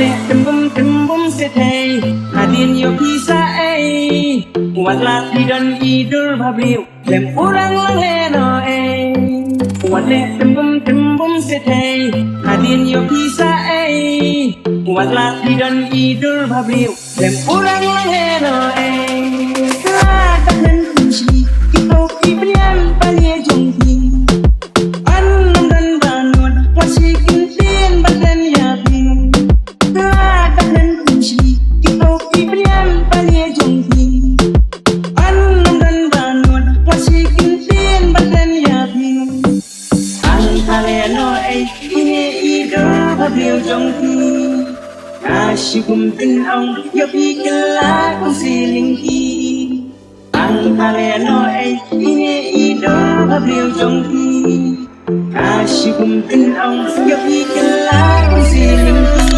lệ tùm bum sẽ thầy Hadin yo bisa Wat la tidon idul babliu Lem urang lang leno Wat lệ tùm bum sẽ thầy Hadin yo bisa Wat la tidon idul babliu Lem urang lang leno Kadang dan kunci Kita kibrian palia jongki Anam dan banun Wasi kintin badan yakin Kadang dan kunci Kita kibrian palia jongki Anam dan banun Wasi kintin badan yakin Ang kaleno ini idul babliu jongki Asyukum tinong yopi kelakong silingki Ang kaleno ini idol babliu jongki Asyukum tinong yopi kelakong silingki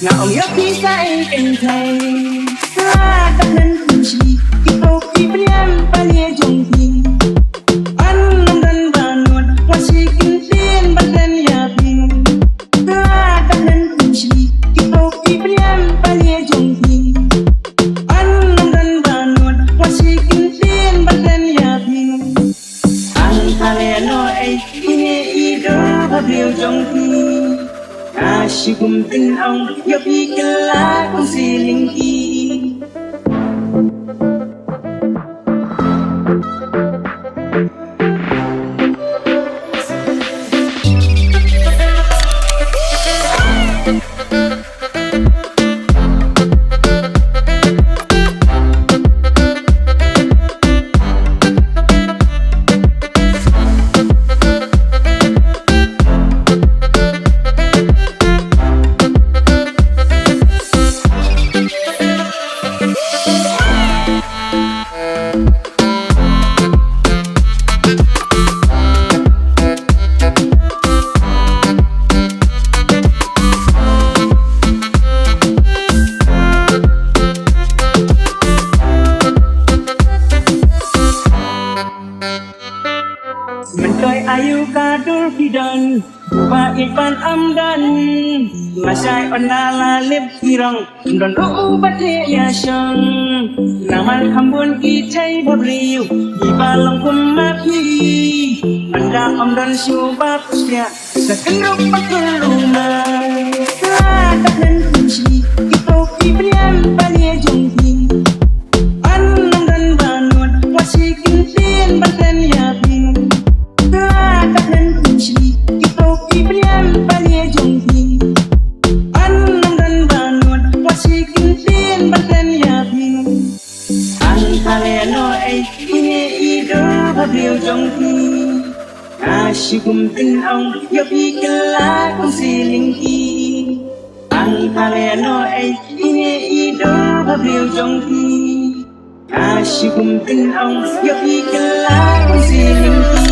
Nga ông yop đi say kênh thầy Kadang dan kunci Kita kibrian palia jongki Anam dan banun Wasi kintin badan yakin Kadang dan kunci Kita kibrian palia jongki Anam dan banun Wasi kintin badan yakin Ang kaleno ini idol babliu jongki Asyukum tinong yopi kelakong silingki Mentoy ayu kadul pidon Buba ipan amdan Masay onala lip kirong Don do bate yasyong Naman hambun kitay babliu Ibalong kumapi Anda amdan syubab usya Sekendruk pakul rumah Kadang dan kunci Kita kibrian palia jongki Anam dan banun Wasi kintin badan yakin Kadang dan kunci Kita kibrian palia jongki Anam dan banun Wasi kintin badan yakin Ang kaleno ini idol babliu jongki Asyukum tinong yopi kelakong silingki Ang kaleno ini idol babliu jongki Asyukum tinong yopi kelakong silingki